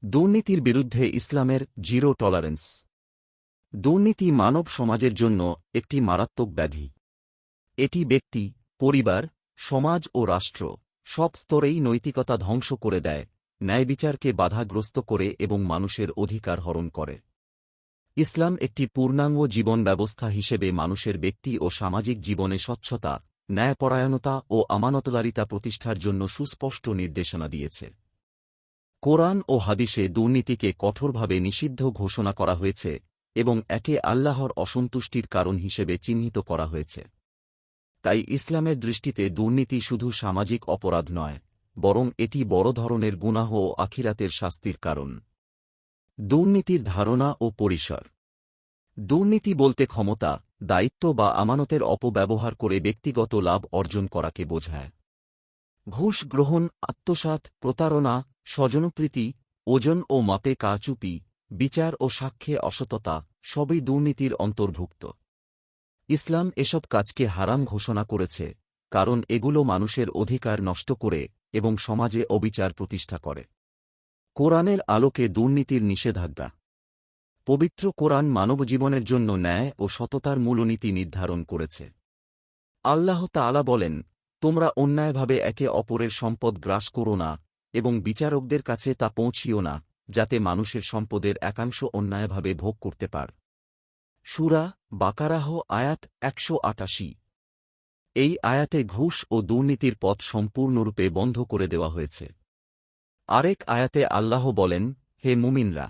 দুর্নীতির বিরুদ্ধে ইসলামের জিরো টলারেন্স। দুর্নীতি মানব সমাজের জন্য একটি মারাত্মক ব্যাধি। এটি ব্যক্তি, পরিবার, সমাজ ও রাষ্ট্র সব স্তরেই নৈতিকতা ধ্বংস করে দেয়, ন্যায়বিচারকে বাধাগ্রস্ত করে এবং মানুষের অধিকার হরণ করে। ইসলাম একটি পূর্ণাঙ্গ জীবন ব্যবস্থা হিসেবে মানুষের ব্যক্তি ও সামাজিক জীবনে স্বচ্ছতা, ন্যায়পরায়ণতা ও আমানতদারিতা প্রতিষ্ঠার জন্য সুস্পষ্ট নির্দেশনা দিয়েছে। কোরআন ও হাদিসে দুর্নীতিকে কঠোরভাবে নিষিদ্ধ ঘোষণা করা হয়েছে এবং একে আল্লাহর অসন্তুষ্টির কারণ হিসেবে চিহ্নিত করা হয়েছে। তাই ইসলামের দৃষ্টিতে দুর্নীতি শুধু সামাজিক অপরাধ নয়, বরং এটি বড় ধরনের গুনাহ ও আখিরাতের শাস্তির কারণ। দুর্নীতির ধারণা ও পরিসর। দুর্নীতি বলতে ক্ষমতা, দায়িত্ব বা আমানতের অপব্যবহার করে ব্যক্তিগত লাভ অর্জন করাকে বোঝায়। ঘুষ গ্রহণ, আত্মসাৎ, প্রতারণা, স্বজনপ্রীতি, ওজন ও মাপে কারচুপি, বিচার ও সাক্ষ্যে অসততা সবই দুর্নীতির অন্তর্ভুক্ত। ইসলাম এসব কাজকে হারাম ঘোষণা করেছে, কারণ এগুলো মানুষের অধিকার নষ্ট করে এবং সমাজে অবিচার প্রতিষ্ঠা করে। কোরআনের আলোকে দুর্নীতির নিষেধাজ্ঞা। পবিত্র কোরআন মানবজীবনের জন্য ন্যায় ও সততার মূলনীতি নির্ধারণ করেছে। আল্লাহ তাআলা বলেন, তোমরা অন্যায়ভাবে একে অপরের সম্পদ গ্রাস করো না এবং বিচারকদের কাছে তা পৌঁছিও না, যাতে মানুষের সম্পদের একাংশ অন্যায়ভাবে ভোগ করতে পার। সূরা বাকারাহ আয়াত ১৮৮। এই আয়াতে ঘুষ ও দুর্নীতির পথ সম্পূর্ণরূপে বন্ধ করে দেওয়া হয়েছে। আরেক আয়াতে আল্লাহ বলেন, হে মুমিনরা!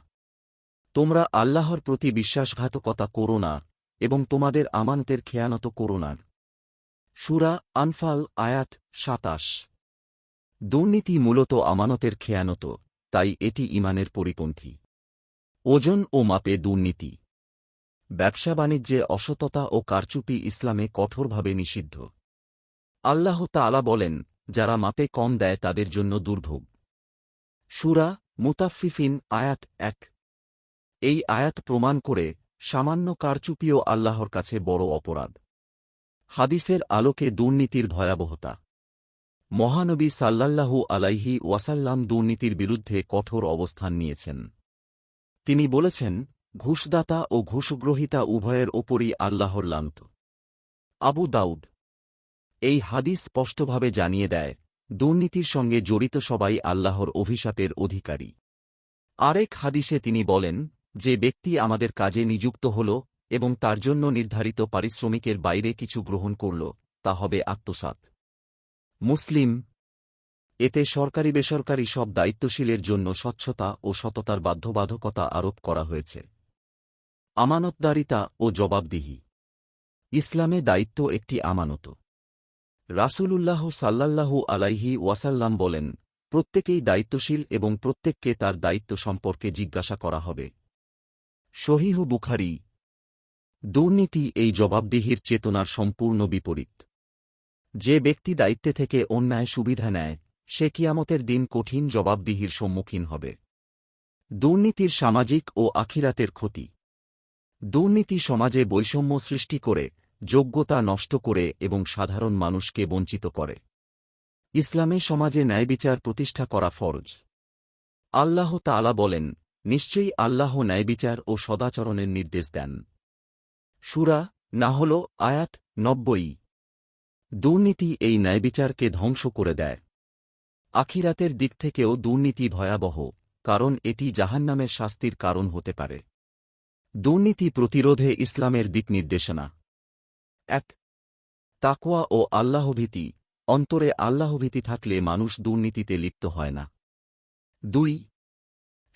তোমরা আল্লাহর প্রতি বিশ্বাসঘাতকতা করো না এবং তোমাদের আমানতের খেয়ানত করো না। সূরা আনফাল আয়াত ২৭। দুর্নীতি মূলত আমানতের খেয়ানত, তাই এটি ঈমানের পরিপন্থী। ওজন ও মাপে দুর্নীতি। ব্যবসা বাণিজ্যে অসততা ও কারচুপি ইসলামে কঠোরভাবে নিষিদ্ধ। আল্লাহ তাআলা বলেন, যারা মাপে কম দেয় তাদের জন্য দুর্ভোগ। সূরা মুতাফফিফিন আয়াত ১। এই আয়াত প্রমাণ করে সামান্য কারচুপিও আল্লাহর কাছে বড় অপরাধ। হাদিসের আলোকে দুর্নীতির ভয়াবহতা। মহানবী সাল্লাল্লাহু আলাইহি ওয়াসাল্লাম দুর্নীতির বিরুদ্ধে কঠোর অবস্থান নিয়েছেন। তিনি বলেছেন, ঘুষদাতা ও ঘুষগ্রহীতা উভয়ের ওপরই আল্লাহর লানত। আবু দাউদ। এই হাদিস স্পষ্টভাবে জানিয়ে দেয়, দুর্নীতির সঙ্গে জড়িত সবাই আল্লাহর অভিশাপের অধিকারী। আরেক হাদিসে তিনি বলেন, যে ব্যক্তি আমাদের কাজে নিযুক্ত হল এবং তার জন্য নির্ধারিত পারিশ্রমিকের বাইরে কিছু গ্রহণ করল, তা হবে আত্মসাৎ। মুসলিম। এতে সরকারি বেসরকারি সব দায়িত্বশীলের জন্য স্বচ্ছতা ও সততার বাধ্যবাধকতা আরোপ করা হয়েছে। আমানতদারিতা ও জবাবদিহি। ইসলামে দায়িত্ব একটি আমানত। রাসূলুল্লাহ সাল্লাল্লাহু আলাইহি ওয়াসাল্লাম বলেন, প্রত্যেকেই দায়িত্বশীল এবং প্রত্যেককে তার দায়িত্ব সম্পর্কে জিজ্ঞাসা করা হবে। সহিহ বুখারী। দুর্নীতি এই জবাবদিহির চেতনার সম্পূর্ণ বিপরীত। যে ব্যক্তি দায়িত্বে থেকে অন্যায় সুবিধা নেয়, সে কিয়ামতের দিন কঠিন জবাবদিহির সম্মুখীন হবে। দুর্নীতির সামাজিক ও আখিরাতের ক্ষতি। দুর্নীতি সমাজে বৈষম্য সৃষ্টি করে, যোগ্যতা নষ্ট করে এবং সাধারণ মানুষকে বঞ্চিত করে। ইসলামে সমাজে ন্যায়বিচার প্রতিষ্ঠা করা ফরজ। আল্লাহ তাআলা বলেন, নিশ্চয়ই আল্লাহ ন্যায়বিচার ও সদাচরণের নির্দেশ দেন। সূরা নাহল আয়াত ৯০। দুর্নীতি এই ন্যায়বিচারকে ধ্বংস করে দেয়। আখিরাতের দিক থেকেও দুর্নীতি ভয়াবহ, কারণ এটি জাহান্নামের শাস্তির কারণ হতে পারে। দুর্নীতি প্রতিরোধে ইসলামের দিক নির্দেশনা। ১. তাকওয়া ও আল্লাহভীতি। অন্তরে আল্লাহভীতি থাকলে মানুষ দুর্নীতিতে লিপ্ত হয় না। ২.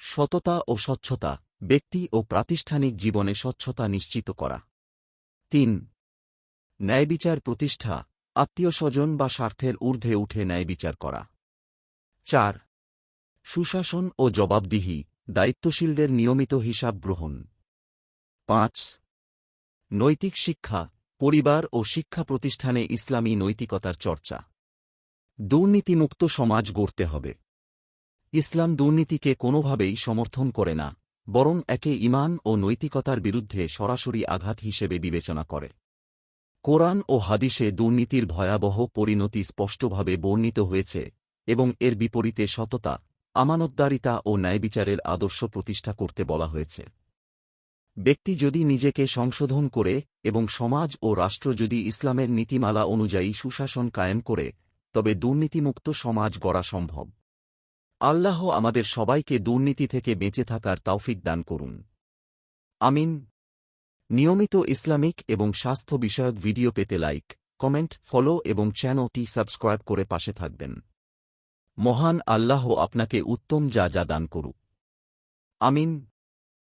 সততা ও স্বচ্ছতা। ব্যক্তি ও প্রাতিষ্ঠানিক জীবনে স্বচ্ছতা নিশ্চিত করা। ৩. ন্যায়বিচার প্রতিষ্ঠা। আত্মীয়স্বজন বা স্বার্থের ঊর্ধ্বে উঠে ন্যায়বিচার করা। ৪. সুশাসন ও জবাবদিহি। দায়িত্বশীলদের নিয়মিত হিসাব গ্রহণ। ৫. নৈতিক শিক্ষা। পরিবার ও শিক্ষা প্রতিষ্ঠানে ইসলামী নৈতিকতার চর্চা। দুর্নীতিমুক্ত সমাজ গড়তে হবে। ইসলাম দুর্নীতিকে কোনোভাবেই সমর্থন করে না, বরং একে ঈমান ও নৈতিকতার বিরুদ্ধে সরাসরি আঘাত হিসেবে বিবেচনা করে। কোরআন ও হাদিসে দুর্নীতির ভয়াবহ পরিণতি স্পষ্টভাবে বর্ণিত হয়েছে এবং এর বিপরীতে সততা, আমানতদারিতা ও ন্যায়বিচারের আদর্শ প্রতিষ্ঠা করতে বলা হয়েছে। ব্যক্তি যদি নিজেকে সংশোধন করে এবং সমাজ ও রাষ্ট্র যদি ইসলামের নীতিমালা অনুযায়ী সুশাসন কায়েম করে, তবে দুর্নীতিমুক্ত সমাজ গড়া সম্ভব। আল্লাহ আমাদের সবাইকে দুর্নীতি থেকে বেঁচে থাকার তৌফিক দান করুন। আমিন। নিয়মিত ইসলামিক এবং স্বাস্থ্য বিষয়ক ভিডিও পেতে লাইক, কমেন্ট, ফলো এবং চ্যানেলটি সাবস্ক্রাইব করে পাশে থাকবেন। মহান আল্লাহ আপনাকে উত্তম যা দান করুক। আমিন।